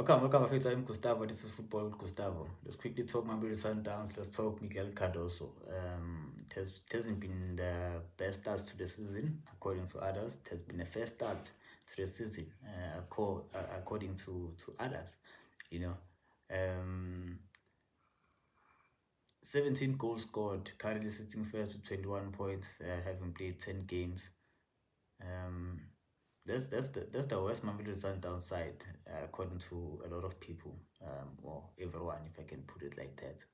Welcome, Afethu. I'm Gustavo. This is Football with Gustavo. Let's quickly talk Mamelodi Sundowns. Let's talk Miguel Cardoso. It hasn't been the best start to the season, according to others. It has been a fair start to the season, according to others. You know, 17 goals scored, currently sitting first with 21 points, having played 10 games. That's the worst Mamelodi Sundowns side, according to a lot of people, or everyone, if I can put it like that.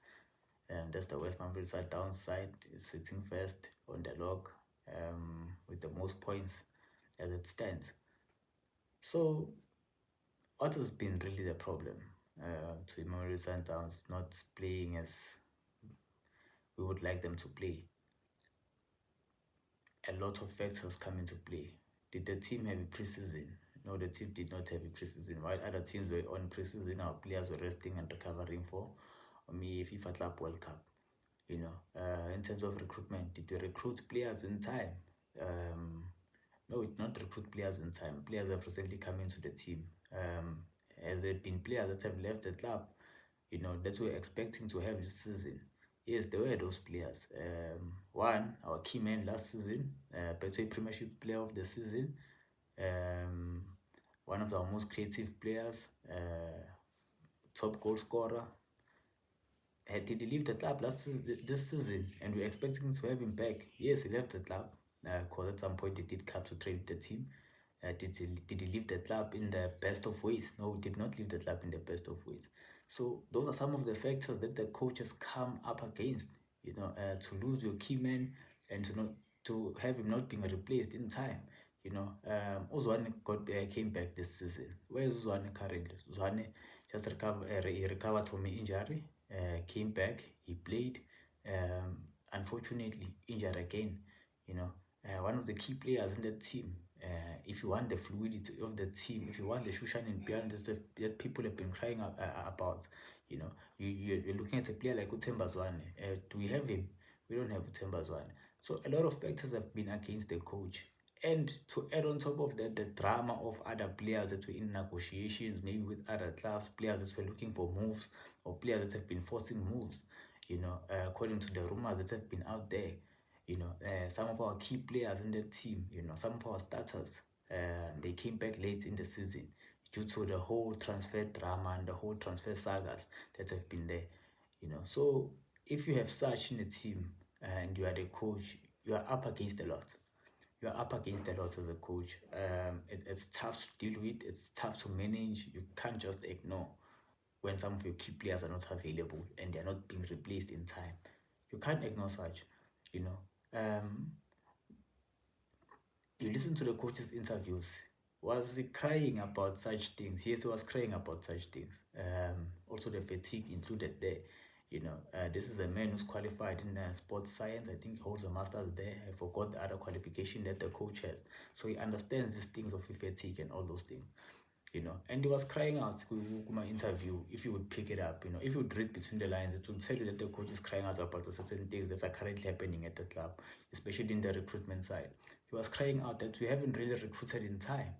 That's the worst Mamelodi Sundowns side. It's sitting first on the log, with the most points as it stands. So, what has been really the problem to Mamelodi Sundowns not playing as we would like them to play? A lot of factors come into play. Did the team have a preseason? No, the team did not have a preseason. While other teams were on preseason, our players were resting and recovering for FIFA Club World Cup. In terms of recruitment, did we recruit players in time? No, we did not recruit players in time. Players have recently come into the team. Has there been players that have left the club, that we're expecting to have this season? Yes, there were those players. One, our key man last season, Betway Premiership Player of the Season, one of our most creative players, top goal scorer. Did he leave the club this season? And we're expecting to have him back. Yes, he left the club, because at some point he did come to train with the team. Did he leave the club in the best of ways? No, he did not leave the club in the best of ways. So those are some of the factors that the coaches come up against. To lose your key man and to have him not being replaced in time. Uzwane came back this season. Where is Uzwane currently? Uzwane just he recovered from an injury, came back, he played. Unfortunately, injured again. One of the key players in the team. If you want the fluidity of the team, if you want the Shushan and beyond that people have been crying about, you're looking at a player like Utemba Zwane. Do we have him? We don't have Utemba Zwane. So a lot of factors have been against the coach. And to add on top of that, the drama of other players that were in negotiations, maybe with other clubs, players that were looking for moves, or players that have been forcing moves, according to the rumors that have been out there. Some of our key players in the team, some of our starters, they came back late in the season due to the whole transfer drama and the whole transfer sagas that have been there. So if you have such in the team and you are the coach, you are up against a lot. You are up against a lot as a coach. It's tough to deal with. It's tough to manage. You can't just ignore when some of your key players are not available and they are not being replaced in time. You can't ignore such. You listen to the coach's interviews. Was he crying about such things? Yes, he was crying about such things. Also, the fatigue included there. This is a man who's qualified in sports science. I think he holds a master's there. I forgot the other qualification that the coach has. So he understands these things of fatigue and all those things. And he was crying out in my interview. If you would pick it up, if you would read between the lines, it would tell you that the coach is crying out about certain things that are currently happening at the club, especially in the recruitment side. He was crying out that we haven't really recruited in time.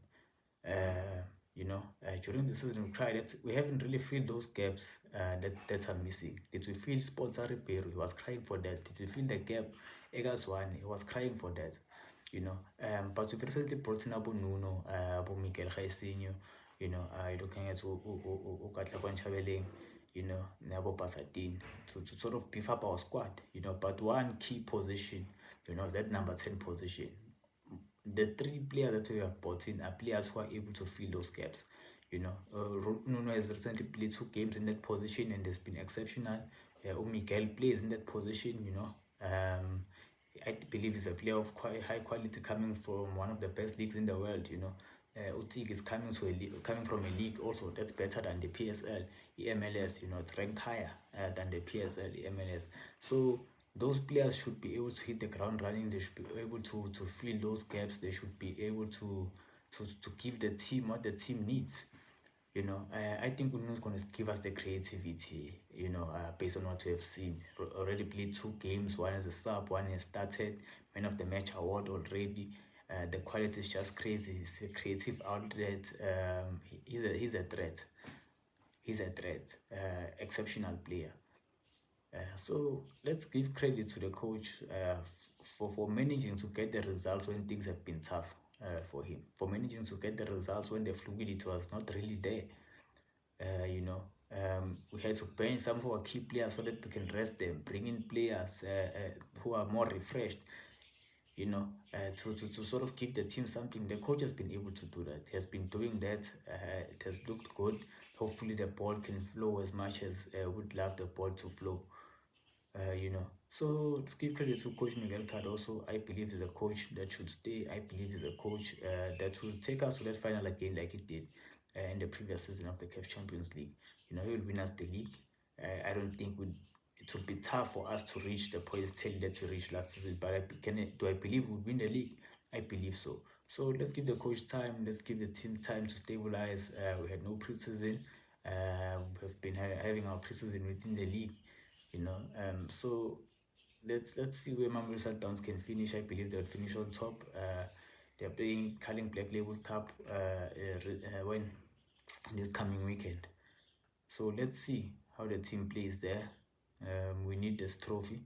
During the season, we cried that we haven't really filled those gaps that are missing. Did we fill sponsor repair? He was crying for that. Did we fill the gap? Egaswane, he was crying for that. But we've recently brought in Abu Nuno, Abu Miguel Jaisinho, you're looking at Katlego Nchabeleng, Nabo Pasadin, to sort of beef up our squad, but one key position, that number 10 position. The three players that we have brought in are players who are able to fill those gaps. Nuno has recently played 2 games in that position and has been exceptional. Miguel plays in that position, I believe he's a player of quite high quality coming from one of the best leagues in the world, Utik is coming from a league also that's better than the PSL, MLS, it's ranked higher than the PSL, MLS. So those players should be able to hit the ground running. They should be able to fill those gaps. They should be able to give the team what the team needs. I think Uno is going to give us the creativity, based on what we have seen. Already played 2 games. One is a sub, one has started. Man of the match award already. The quality is just crazy. He's a creative outlet. He's a threat. he's a threat, exceptional player. So let's give credit to the coach for managing to get the results when things have been tough for him, for managing to get the results when the fluidity was not really there. We had to bench some of our key players so that we can rest them, bring in players who are more refreshed, to sort of give the team something. The coach has been able to do that. He has been doing that. It has looked good. Hopefully the ball can flow as much as we'd love the ball to flow. So let's give credit to Coach Miguel Cardoso. I believe he's a coach that should stay. I believe he's a coach that will take us to that final again like he did in the previous season of the CAF Champions League. He will win us the league. I don't think it would be tough for us to reach the points tally that we reached last season. But do I believe we'll win the league? I believe so. So let's give the coach time. Let's give the team time to stabilize. We had no preseason. We've been having our preseason within the league. So let's see where Mamelodi Sundowns can finish. I believe they'll finish on top. They're playing Carling Black Label Cup when this coming weekend. So let's see how the team plays there. We need this trophy,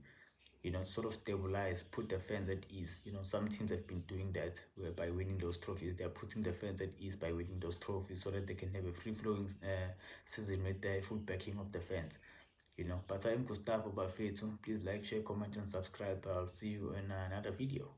sort of stabilize, put the fans at ease. Some teams have been doing that by winning those trophies. They're putting the fans at ease by winning those trophies so that they can have a free-flowing season with the full backing of the fans. But I'm Gustavo Bafetu. Please like, share, comment, and subscribe. I'll see you in another video.